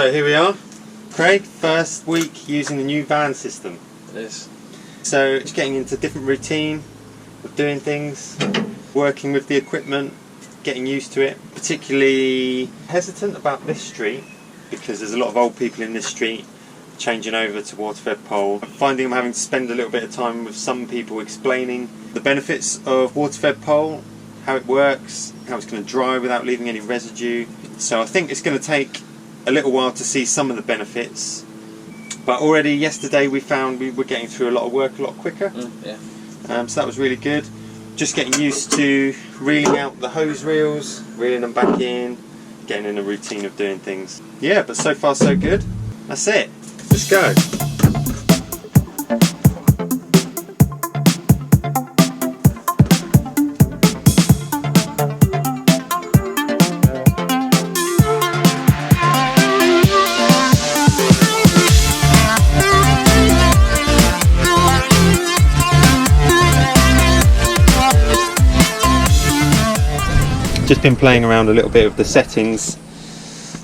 So here we are, Craig, first week using the new van system. It is. So just getting into a different routine of doing things, working with the equipment, getting used to it. Particularly hesitant about this street because there's a lot of old people in this street changing over to water-fed pole. I'm finding I'm having to spend a little bit of time with some people explaining the benefits of water-fed pole, how it works, how it's going to dry without leaving any residue. So I think it's going to take a little while to see some of the benefits, but already yesterday we found we were getting through a lot of work a lot quicker. So that was really good. Just getting used to reeling out the hose reels, reeling them back in, getting in a routine of doing things. Yeah, but so far so good. That's it. Let's go. Just been playing around a little bit with the settings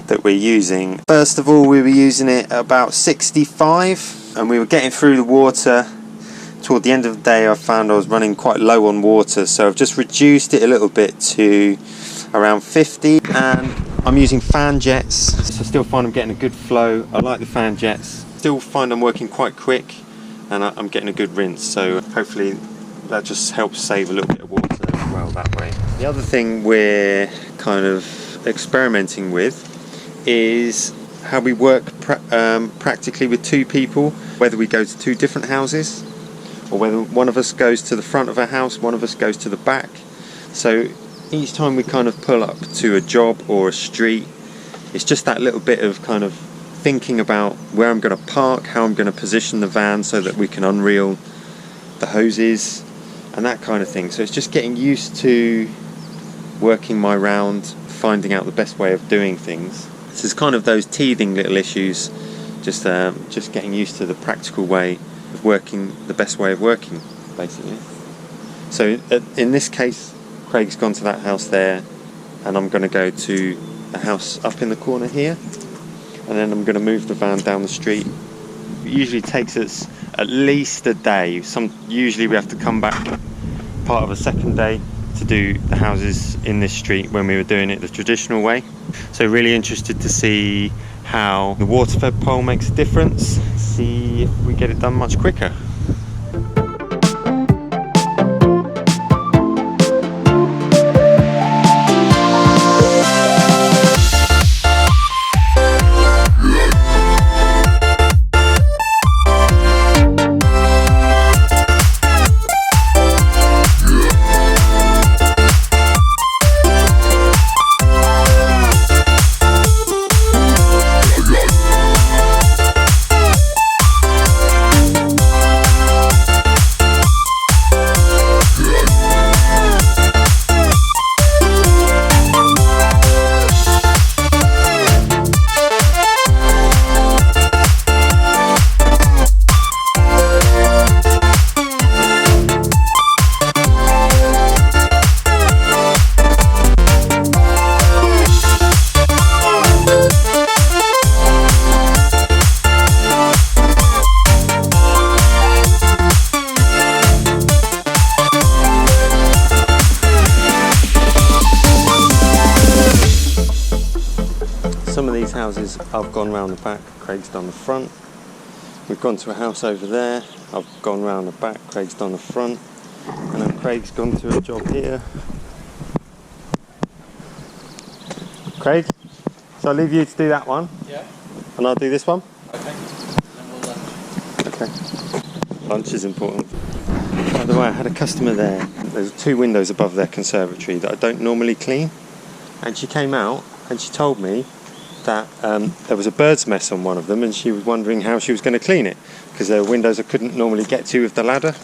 that we're using. First of all, we were using it at about 65 and we were getting through the water. Toward the end of the day I found I was running quite low on water, so I've just reduced it a little bit to around 50, and I'm using fan jets, so I still find I'm getting a good flow. I like the fan jets. Still find I'm working quite quick and I'm getting a good rinse, so hopefully that just helps save a little bit of water as well that way. The other thing we're kind of experimenting with is how we work practically with two people, whether we go to two different houses or whether one of us goes to the front of a house, one of us goes to the back. So each time we kind of pull up to a job or a street, it's just that little bit of kind of thinking about where I'm going to park, how I'm going to position the van so that we can unreel the hoses and that kind of thing. So it's just getting used to working my round, finding out the best way of doing things. So it's kind of those teething little issues, just getting used to the practical way of working, the best way of working, basically. So in this case, Craig's gone to that house there, and I'm going to go to a house up in the corner here, and then I'm going to move the van down the street. It usually takes us at least a day. Usually we have to come back part of a second day to do the houses in this street when we were doing it the traditional way. So really interested to see how the water-fed pole makes a difference, see if we get it done much quicker. Some of these houses I've gone round the back, Craig's done the front. We've gone to a house over there, I've gone round the back, Craig's done the front, and then Craig's gone to a job here. Craig, so I'll leave you to do that one. Yeah. And I'll do this one. Okay. And we'll lunch. Okay. Lunch is important. By the way, I had a customer there. There's two windows above their conservatory that I don't normally clean, and she came out and she told me that there was a bird's mess on one of them, and she was wondering how she was going to clean it because there were windows I couldn't normally get to with the ladder.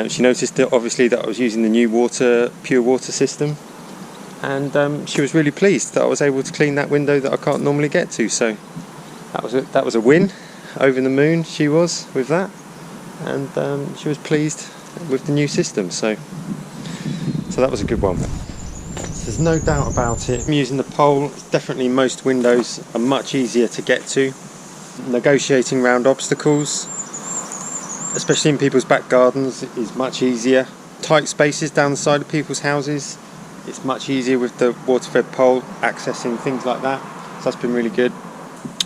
She noticed that obviously that I was using the new pure water system, and she was really pleased that I was able to clean that window that I can't normally get to. So that was a win. Over the moon she was with that, and she was pleased with the new system. So that was a good one. There's no doubt about it. I'm using the pole, definitely most windows are much easier to get to. Negotiating round obstacles, especially in people's back gardens, is much easier. Tight spaces down the side of people's houses, it's much easier with the water-fed pole, accessing things like that. So that's been really good.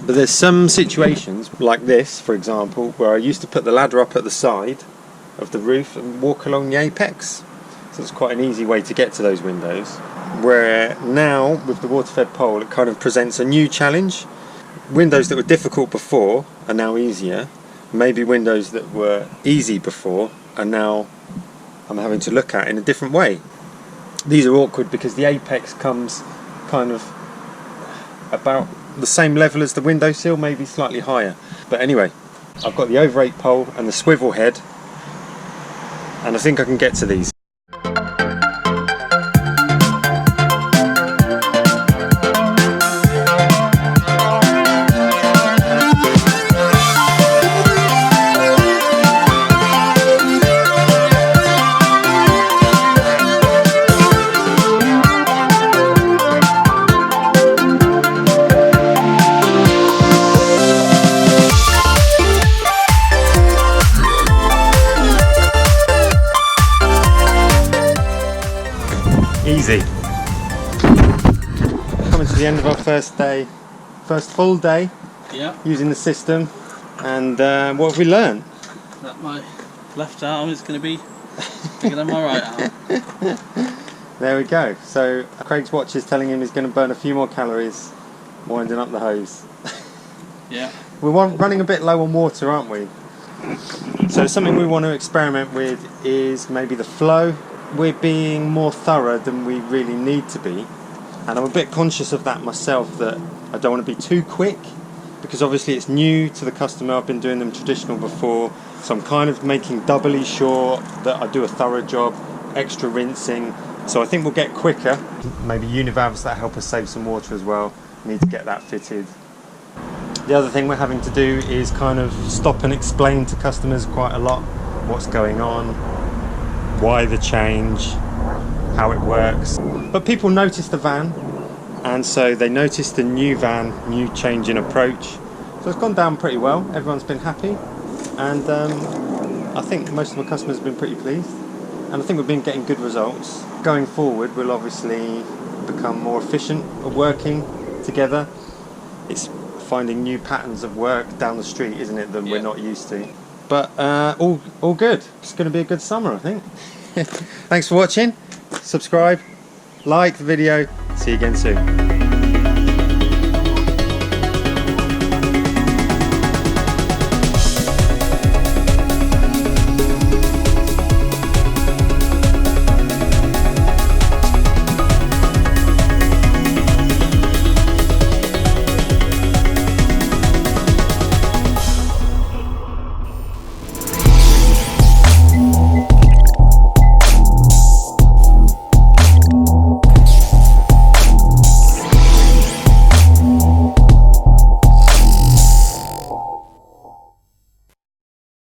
But there's some situations, like this for example, where I used to put the ladder up at the side of the roof and walk along the apex. So it's quite an easy way to get to those windows. Where now, with the water-fed pole, it kind of presents a new challenge. Windows that were difficult before are now easier. Maybe windows that were easy before are now I'm having to look at in a different way. These are awkward because the apex comes kind of about the same level as the windowsill, maybe slightly higher. But anyway, I've got the over 8 pole and the swivel head, and I think I can get to these. Easy. Coming to the end of our first full day using the system, and what have we learned? That my left arm is going to be bigger than my right arm. There we go. So Craig's watch is telling him he's going to burn a few more calories winding up the hose. Yeah. We're running a bit low on water, aren't we? So something we want to experiment with is maybe the flow. We're being more thorough than we really need to be, and I'm a bit conscious of that myself, that I don't want to be too quick, because obviously it's new to the customer. I've been doing them traditional before, so I'm kind of making doubly sure that I do a thorough job, extra rinsing. So I think we'll get quicker. Maybe Uni Valves that help us save some water as well. Need to get that fitted. The other thing we're having to do is kind of stop and explain to customers quite a lot what's going on, why the change, how it works. But people notice the van, and so they notice the new van, new change in approach. So it's gone down pretty well. Everyone's been happy, and I think most of my customers have been pretty pleased, and I think we've been getting good results. Going forward, we'll obviously become more efficient at working together. It's finding new patterns of work down the street, isn't it, that we're not used to. But all good. It's going to be a good summer, I think. Thanks for watching. Subscribe, like the video. See you again soon.